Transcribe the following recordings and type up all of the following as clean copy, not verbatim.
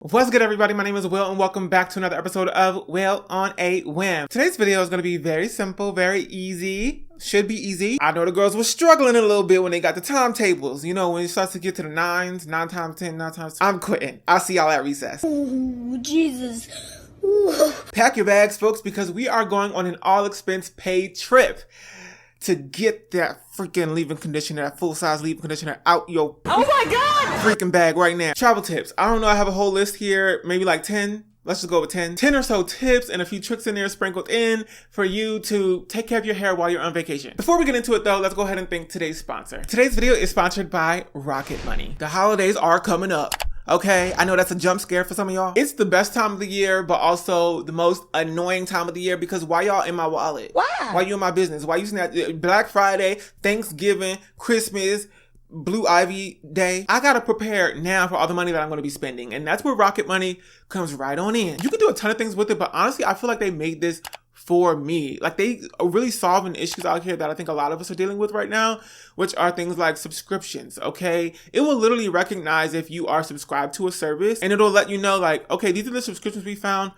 What's good, everybody? My name is Will and welcome back to another episode of Will on a Whim. Today's video is going to be very simple, very easy. Should be easy. I know the girls were struggling a little bit when they got the timetables. You know, when it starts to get to the 9s, 9 times 10, 9 times 10. I'm quitting. I'll see y'all at recess. Ooh, Jesus. Ooh. Pack your bags, folks, because we are going on an all-expense paid trip to get that freaking leave-in conditioner, that full-size leave-in conditioner out your freaking bag right now. Travel tips. I don't know. I have a whole list here, maybe like 10. Let's just go with 10. 10 or so tips and a few tricks in there sprinkled in for you to take care of your hair while you're on vacation. Before we get into it though, let's go ahead and thank today's sponsor. Today's video is sponsored by Rocket Money. The holidays are coming up. Okay, I know that's a jump scare for some of y'all. It's the best time of the year, but also the most annoying time of the year because why y'all in my wallet? Why? Why you in my business? Why you snap Black Friday, Thanksgiving, Christmas, Blue Ivy Day? I gotta prepare now for all the money that I'm gonna be spending. And that's where Rocket Money comes right on in. You can do a ton of things with it, but honestly, I feel like they made this for me. Like they are really solving issues out here that I think a lot of us are dealing with right now, which are things like subscriptions, okay? It will literally recognize if you are subscribed to a service and it'll let you know like, okay, these are the subscriptions we found.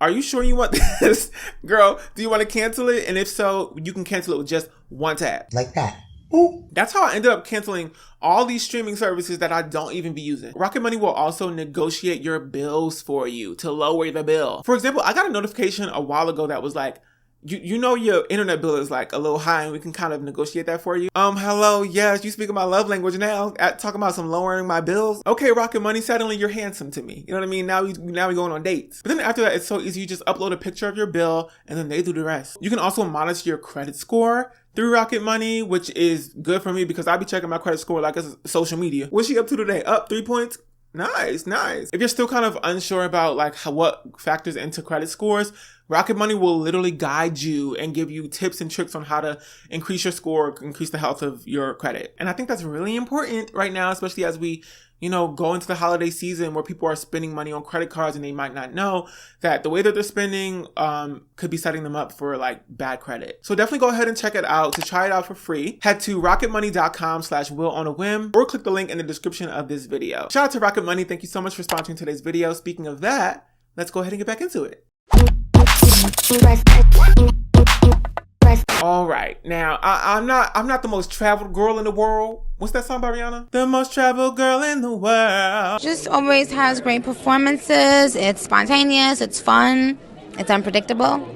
Are you sure you want this? Girl, do you want to cancel it? And if so, you can cancel it with just one tap. Like that. Ooh. That's how I ended up canceling all these streaming services that I don't even be using. Rocket Money will also negotiate your bills for you to lower the bill. For example, I got a notification a while ago that was like, you know your internet bill is like a little high and we can kind of negotiate that for you. Hello, yes, you speak my love language now. Talking about some lowering my bills. Okay, Rocket Money, suddenly you're handsome to me. You know what I mean? Now we're going on dates. But then after that, it's so easy. You just upload a picture of your bill and then they do the rest. You can also monitor your credit score through Rocket Money, which is good for me because I be checking my credit score like it's social media. What's she up to today? Up 3 points? Nice, nice. If you're still kind of unsure about like what factors into credit scores, Rocket Money will literally guide you and give you tips and tricks on how to increase your score, increase the health of your credit. And I think that's really important right now, especially as we, go into the holiday season where people are spending money on credit cards and they might not know that the way that they're spending could be setting them up for like bad credit. So definitely go ahead and check it out. To try it out for free, head to rocketmoney.com/WillOnAWhim or click the link in the description of this video. Shout out to Rocket Money. Thank you so much for sponsoring today's video. Speaking of that, let's go ahead and get back into it. All right, now I'm not the most traveled girl in the world. What's that song by Rihanna? The most traveled girl in the world. Just always has great performances. It's spontaneous. It's fun. It's unpredictable.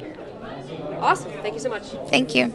Awesome. Thank you so much. Thank you.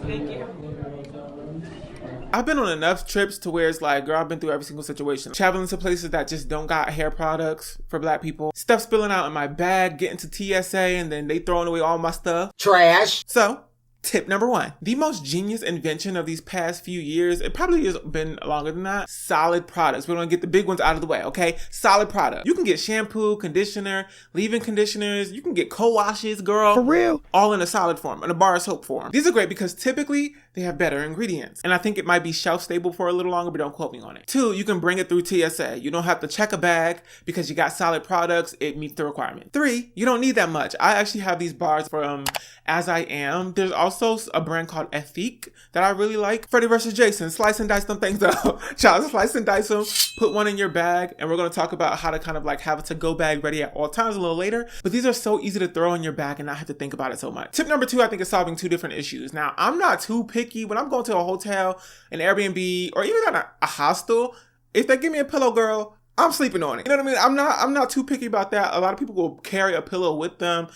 I've been on enough trips to where it's like, girl, I've been through every single situation. Traveling to places that just don't got hair products for black people. Stuff spilling out in my bag, getting to TSA, and then they throwing away all my stuff. Trash. So, tip number 1. The most genius invention of these past few years, it probably has been longer than that, solid products. We're going to get the big ones out of the way, okay? Solid product. You can get shampoo, conditioner, leave-in conditioners. You can get co-washes, girl. For real? All in a solid form, in a bar soap form. These are great because typically they have better ingredients. And I think it might be shelf stable for a little longer, but don't quote me on it. 2, you can bring it through TSA. You don't have to check a bag because you got solid products. It meets the requirement. 3, you don't need that much. I actually have these bars from As I Am. There's also a brand called FAQS that I really like. Freddy vs. Jason, slice and dice them things up. Child, slice and dice them, put one in your bag, and we're going to talk about how to kind of like have a to-go bag ready at all times a little later. But these are so easy to throw in your bag and not have to think about it so much. Tip number 2, I think, is solving 2 different issues. Now, I'm not too picky when I'm going to a hotel, an Airbnb, or even at a hostel. If they give me a pillow, girl, I'm sleeping on it. You know what I mean? I'm not too picky about that. A lot of people will carry a pillow with them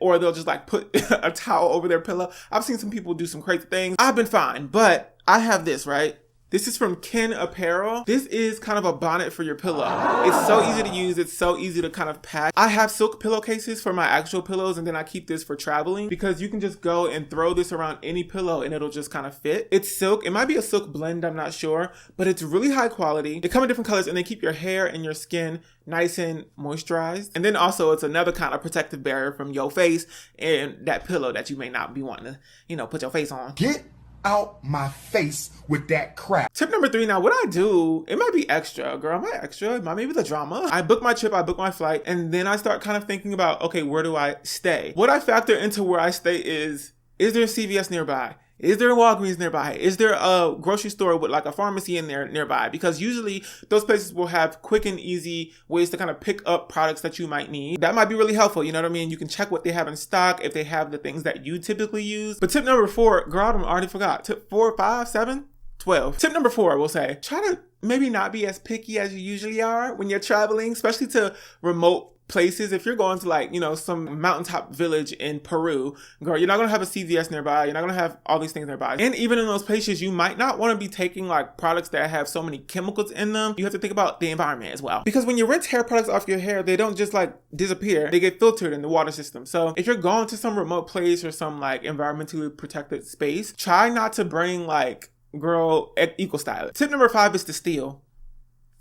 or they'll just like put a towel over their pillow. I've seen some people do some crazy things. I've been fine, but I have this, right? This is from KIN Apparel. This is kind of a bonnet for your pillow. It's so easy to use. It's so easy to kind of pack. I have silk pillowcases for my actual pillows, and then I keep this for traveling because you can just go and throw this around any pillow and it'll just kind of fit. It's silk. It might be a silk blend, I'm not sure, but it's really high quality. They come in different colors and they keep your hair and your skin nice and moisturized. And then also it's another kind of protective barrier from your face and that pillow that you may not be wanting to, put your face on. Get out my face with that crap. Tip number 3, now what I do, it might be extra, girl. Am I extra? It might maybe the drama. I book my trip, I book my flight, and then I start kind of thinking about, okay, where do I stay? What I factor into where I stay is there a CVS nearby? Is there a Walgreens nearby? Is there a grocery store with like a pharmacy in there nearby? Because usually those places will have quick and easy ways to kind of pick up products that you might need. That might be really helpful. You know what I mean? You can check what they have in stock if they have the things that you typically use. But tip number 4, girl, I already forgot. Tip 4, 5, 7, 12. Tip number 4, we'll say, try to maybe not be as picky as you usually are when you're traveling, especially to remote places. If you're going to like, you know, some mountaintop village in Peru, girl, you're not going to have a CVS nearby. You're not going to have all these things nearby. And even in those places, you might not want to be taking like products that have so many chemicals in them. You have to think about the environment as well. Because when you rinse hair products off your hair, they don't just like disappear. They get filtered in the water system. So if you're going to some remote place or some like environmentally protected space, try not to bring like, girl, eco style. Tip number 5 is to steal.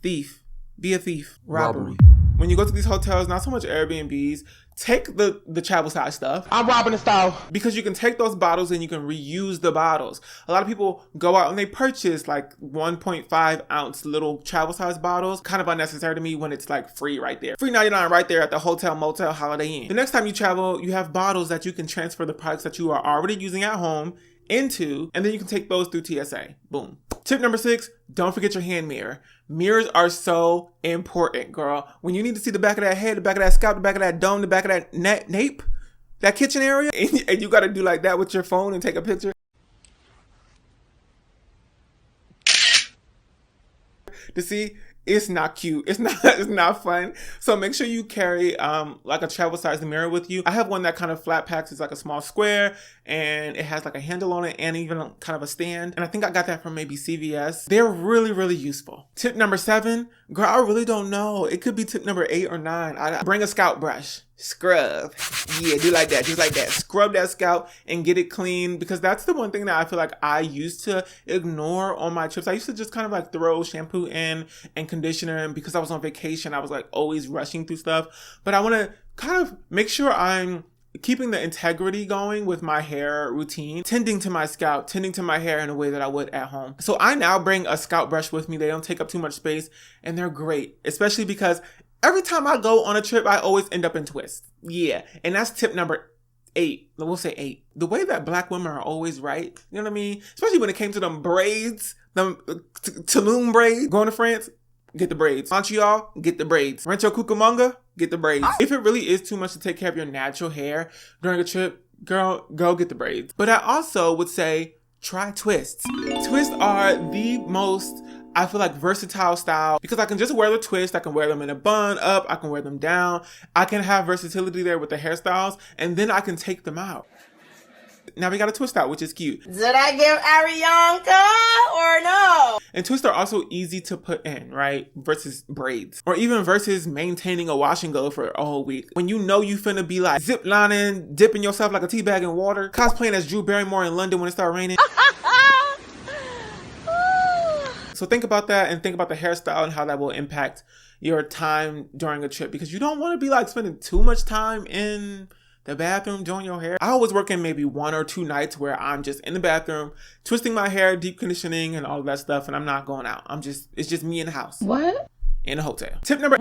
Thief. Be a thief. Robbery. When you go to these hotels, not so much Airbnbs, take the travel size stuff. I'm robbing the style. Because you can take those bottles and you can reuse the bottles. A lot of people go out and they purchase like 1.5 ounce little travel size bottles. Kind of unnecessary to me when it's like free right there. Free 99 right there at the hotel, motel, Holiday Inn. The next time you travel, you have bottles that you can transfer the products that you are already using at home into, and then you can take those through TSA. Boom. Tip number 6, don't forget your hand mirror. Mirrors are so important, girl. When you need to see the back of that head, the back of that scalp, the back of that dome, the back of that nape, that kitchen area, and you got to do like that with your phone and take a picture. To see, it's not cute. It's not fun. So make sure you carry like a travel size mirror with you. I have one that kind of flat packs. It's like a small square and it has like a handle on it and even kind of a stand. And I think I got that from maybe CVS. They're really, really useful. Tip number 7, girl, I really don't know. It could be tip number 8 or 9. Bring a scalp brush. Scrub. Yeah, do like that. Just like that. Scrub that scalp and get it clean, because that's the one thing that I feel like I used to ignore on my trips. I used to just kind of like throw shampoo in and conditioner, and because I was on vacation, I was like always rushing through stuff. But I want to kind of make sure I'm keeping the integrity going with my hair routine, tending to my scalp, tending to my hair in a way that I would at home. So I now bring a scalp brush with me. They don't take up too much space and they're great, especially because every time I go on a trip, I always end up in twists. Yeah. And that's tip number 8. We'll say 8. The way that Black women are always right. You know what I mean? Especially when it came to them braids, them Tulum braids. Going to France, get the braids. Montreal, get the braids. Rancho Cucamonga, get the braids. If it really is too much to take care of your natural hair during a trip, girl, go get the braids. But I also would say, try twists. Twists are the most, I feel like, versatile style, because I can just wear the twist. I can wear them in a bun up. I can wear them down. I can have versatility there with the hairstyles, and then I can take them out. Now we got a twist out, which is cute. Did I give Arianka or no? And twists are also easy to put in, right? Versus braids. Or even versus maintaining a wash and go for a whole week. When you know you finna be like zip lining, dipping yourself like a tea bag in water, cosplaying as Drew Barrymore in London when it started raining. So think about that and think about the hairstyle and how that will impact your time during a trip, because you don't want to be like spending too much time in the bathroom doing your hair. I always work in maybe 1 or 2 nights where I'm just in the bathroom, twisting my hair, deep conditioning and all of that stuff, and I'm not going out. It's just me in the house. What? In a hotel. Tip number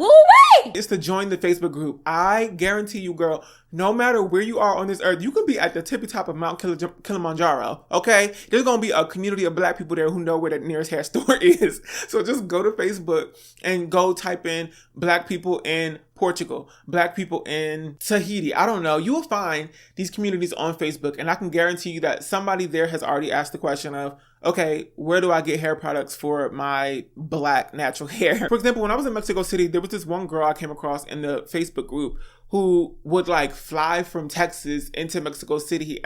8 is to join the Facebook group. I guarantee you, girl, no matter where you are on this earth, you can be at the tippy top of Mount Kilimanjaro, okay? There's going to be a community of Black people there who know where the nearest hair store is. So just go to Facebook and go type in Black people in Portugal, Black people in Tahiti. I don't know. You will find these communities on Facebook, and I can guarantee you that somebody there has already asked the question of, okay, where do I get hair products for my Black natural hair? For example, when I was in Mexico City, there was this one girl I came across in the Facebook group who would like fly from Texas into Mexico City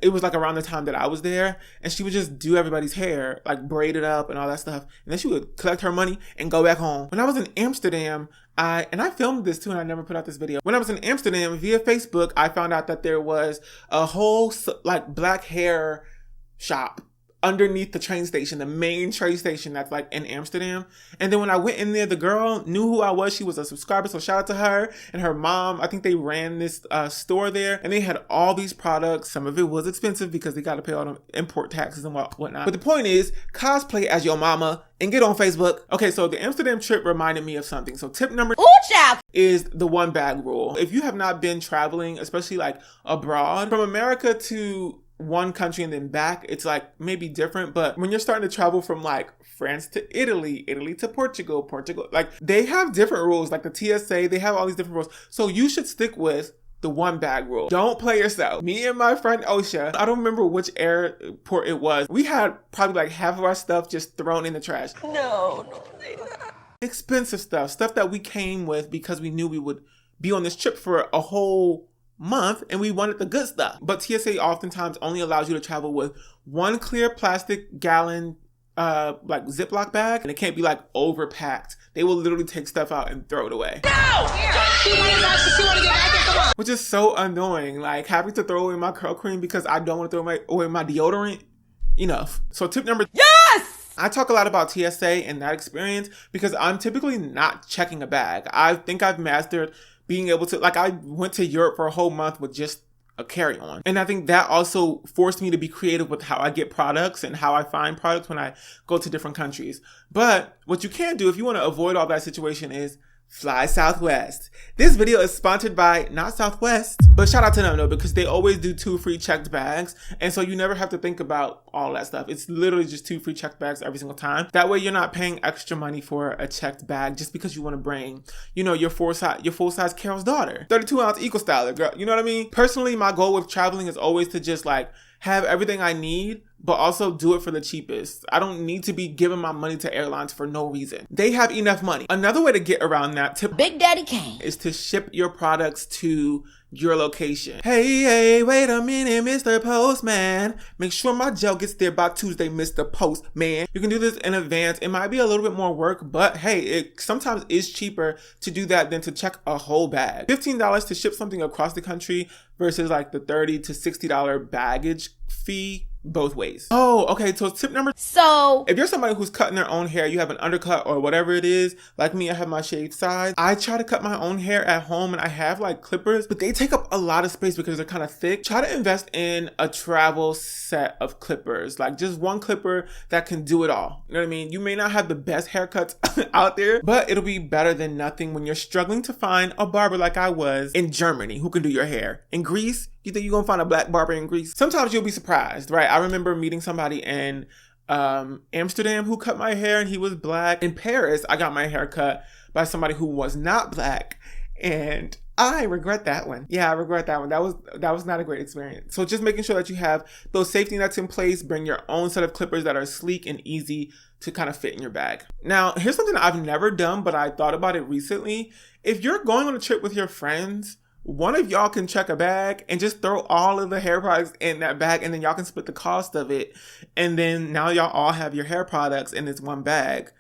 it was like around the time that I was there, and she would just do everybody's hair, like braid it up and all that stuff, and then she would collect her money and go back home. When I was in Amsterdam, I filmed this too, and I never put out this video. When I was in Amsterdam, via Facebook, I found out that there was a whole like Black hair shop underneath the train station, the main train station that's like in Amsterdam. And then when I went in there, the girl knew who I was. She was a subscriber, so shout out to her and her mom. I think they ran this store there, and they had all these products. Some of it was expensive because they got to pay all the import taxes and whatnot. But the point is, cosplay as your mama and get on Facebook. Okay, so the Amsterdam trip reminded me of something. So tip number is the 1 bag rule. If you have not been traveling, especially like abroad, from America to one country and then back, it's like maybe different. But when you're starting to travel from like France to Italy, Italy to Portugal, like they have different rules. Like the TSA, they have all these different rules. So you should stick with the one bag rule. Don't play yourself. Me and my friend Osha, I don't remember which airport it was. We had probably like half of our stuff just thrown in the trash. No, don't say that. Expensive stuff that we came with because we knew we would be on this trip for a whole month and we wanted the good stuff. But TSA oftentimes only allows you to travel with one clear plastic gallon like Ziploc bag, and it can't be like overpacked. They will literally take stuff out and throw it away. No! She wanna get back here, come on. Which is so annoying. Like having to throw away my curl cream because I don't want to throw away my deodorant. Enough. So tip number... Yes! I talk a lot about TSA and that experience because I'm typically not checking a bag. I think I've mastered being able to, like I went to Europe for a whole month with just a carry-on. And I think that also forced me to be creative with how I get products and how I find products when I go to different countries. But what you can do if you want to avoid all that situation is fly Southwest. This video is sponsored by not Southwest, but shout out to them though, because they always do 2 free checked bags. And so you never have to think about all that stuff. It's literally just 2 free checked bags every single time. That way you're not paying extra money for a checked bag just because you want to bring, you know, your full size Carol's daughter. 32 ounce eco styler, girl. You know what I mean? Personally, my goal with traveling is always to just like have everything I need, but also do it for the cheapest. I don't need to be giving my money to airlines for no reason. They have enough money. Another way to get around that tip, Big Daddy Kane, is to ship your products to your location. Hey, wait a minute, Mr. Postman. Make sure my gel gets there by Tuesday, Mr. Postman. You can do this in advance. It might be a little bit more work, but hey, it sometimes is cheaper to do that than to check a whole bag. $15 to ship something across the country versus like the $30 to $60 baggage fee. Both ways. Oh, okay. So tip number... So if you're somebody who's cutting their own hair, you have an undercut or whatever it is, like me, I have my shaved sides. I try to cut my own hair at home and I have like clippers, but they take up a lot of space because they're kind of thick. Try to invest in a travel set of clippers, like just one clipper that can do it all. You know what I mean? You may not have the best haircuts out there, but it'll be better than nothing when you're struggling to find a barber like I was in Germany who can do your hair. In Greece, you think you're gonna find a black barber in Greece? Sometimes you'll be surprised, right? I remember meeting somebody in Amsterdam who cut my hair and he was black. In Paris, I got my hair cut by somebody who was not black, and I regret that one. Yeah, I regret that one. That was not a great experience. So just making sure that you have those safety nets in place. Bring your own set of clippers that are sleek and easy to kind of fit in your bag. Now, here's something that I've never done, but I thought about it recently. If you're going on a trip with your friends, one of y'all can check a bag and just throw all of the hair products in that bag, and then y'all can split the cost of it. And then now y'all all have your hair products in this one bag.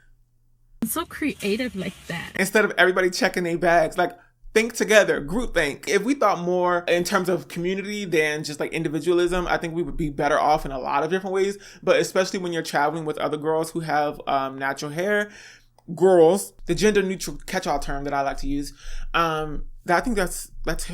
I'm so creative like that. Instead of everybody checking their bags, like think together, group think. If we thought more in terms of community than just like individualism, I think we would be better off in a lot of different ways. But especially when you're traveling with other girls who have natural hair, girls, the gender neutral catch-all term that I like to use, I think that's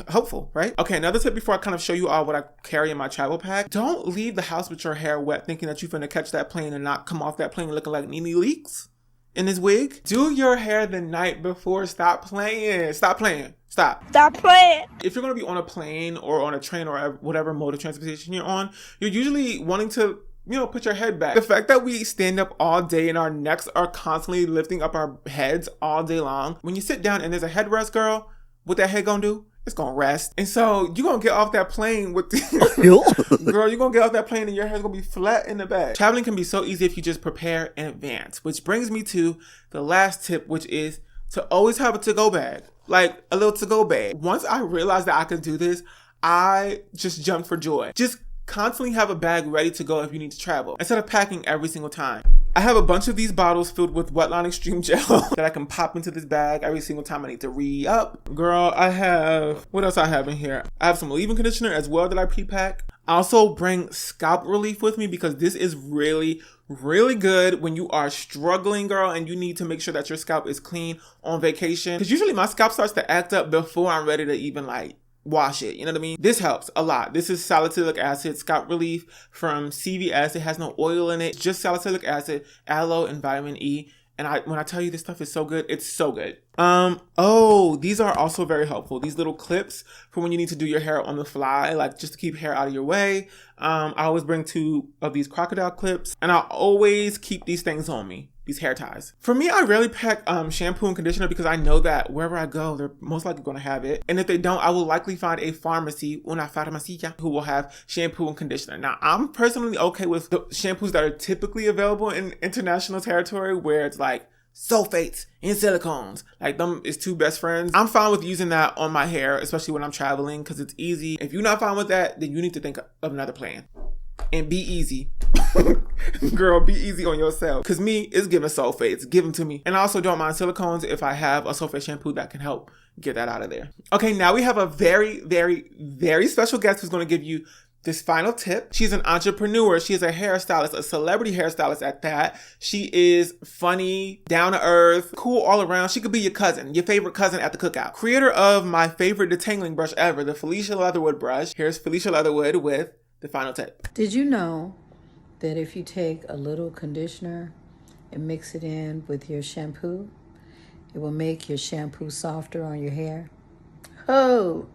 helpful, right? Okay, another tip before I kind of show you all what I carry in my travel pack. Don't leave the house with your hair wet thinking that you're finna catch that plane and not come off that plane looking like Nene Leakes in his wig. Do your hair the night before. Stop playing. Stop playing. Stop. Stop playing. If you're going to be on a plane or on a train or whatever mode of transportation you're on, you're usually wanting to, you know, put your head back. The fact that we stand up all day and our necks are constantly lifting up our heads all day long. When you sit down and there's a headrest, girl, what that head gonna do? It's gonna rest. And so you're gonna get off that plane with girl, you're gonna get off that plane and your hair's gonna be flat in the back. Traveling can be so easy if you just prepare in advance, which brings me to the last tip, which is to always have a to-go bag, like a little to-go bag. Once I realized that I could do this, I just jumped for joy. Just constantly have a bag ready to go if you need to travel, instead of packing every single time. I have a bunch of these bottles filled with Wetline Extreme Gel that I can pop into this bag every single time I need to re-up. Girl, I have, what else I have in here? I have some leave-in conditioner as well that I pre-pack. I also bring scalp relief with me because this is really, really good when you are struggling, girl, and you need to make sure that your scalp is clean on vacation. Because usually my scalp starts to act up before I'm ready to even like wash it, you know what I mean? This helps a lot. This is salicylic acid scalp relief from CVS. It has no oil in it, just salicylic acid, aloe, and vitamin E. And when I tell you this stuff is so good, it's so good. Oh, these are also very helpful. These little clips for when you need to do your hair on the fly, like just to keep hair out of your way. I always bring 2 of these crocodile clips, and I always keep these things on me, these hair ties. For me, I rarely pack shampoo and conditioner because I know that wherever I go, they're most likely going to have it. And if they don't, I will likely find a pharmacy, una farmacia, who will have shampoo and conditioner. Now, I'm personally okay with the shampoos that are typically available in international territory where it's like sulfates and silicones. Like, them is 2 best friends. I'm fine with using that on my hair, especially when I'm traveling, because it's easy. If you're not fine with that, then you need to think of another plan. And be easy. Girl, be easy on yourself. Because me, it's giving sulfates. Give them to me. And I also don't mind silicones if I have a sulfate shampoo that can help get that out of there. Okay, now we have a very, very, very special guest who's going to give you this final tip. She's an entrepreneur. She is a hairstylist, a celebrity hairstylist at that. She is funny, down to earth, cool all around. She could be your cousin, your favorite cousin at the cookout. Creator of my favorite detangling brush ever, the Felicia Leatherwood brush. Here's Felicia Leatherwood with the final tip. Did you know that if you take a little conditioner and mix it in with your shampoo, it will make your shampoo softer on your hair? Oh!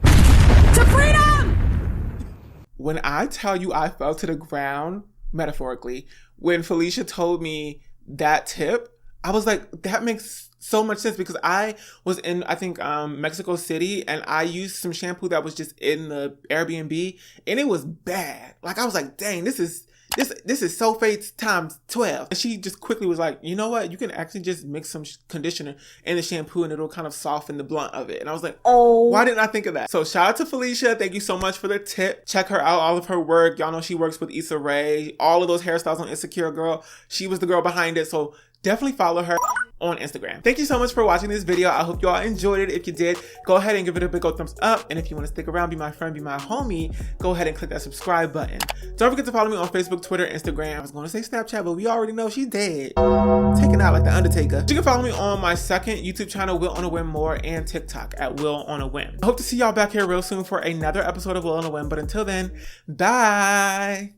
To freedom! When I tell you I fell to the ground, metaphorically, when Felicia told me that tip, I was like, that makes so much sense, because I was in, I think, Mexico City, and I used some shampoo that was just in the Airbnb, and it was bad. Like, I was like, dang, this is sulfates times 12. And she just quickly was like, you know what? You can actually just mix some conditioner in the shampoo and it'll kind of soften the blunt of it. And I was like, oh, why didn't I think of that? So shout out to Felicia. Thank you so much for the tip. Check her out, all of her work. Y'all know she works with Issa Rae. All of those hairstyles on Insecure, girl. She was the girl behind it. So definitely follow her on Instagram. Thank you so much for watching this video. I hope you all enjoyed it. If you did, go ahead and give it a big old thumbs up. And if you want to stick around, be my friend, be my homie, go ahead and click that subscribe button. Don't forget to follow me on Facebook, Twitter, Instagram. I was going to say Snapchat, but we already know she's dead. Taken out like the Undertaker. You can follow me on my second YouTube channel, WillOnAWhim More, and TikTok at WillOnAWhim. I hope to see y'all back here real soon for another episode of WillOnAWhim. But until then, bye.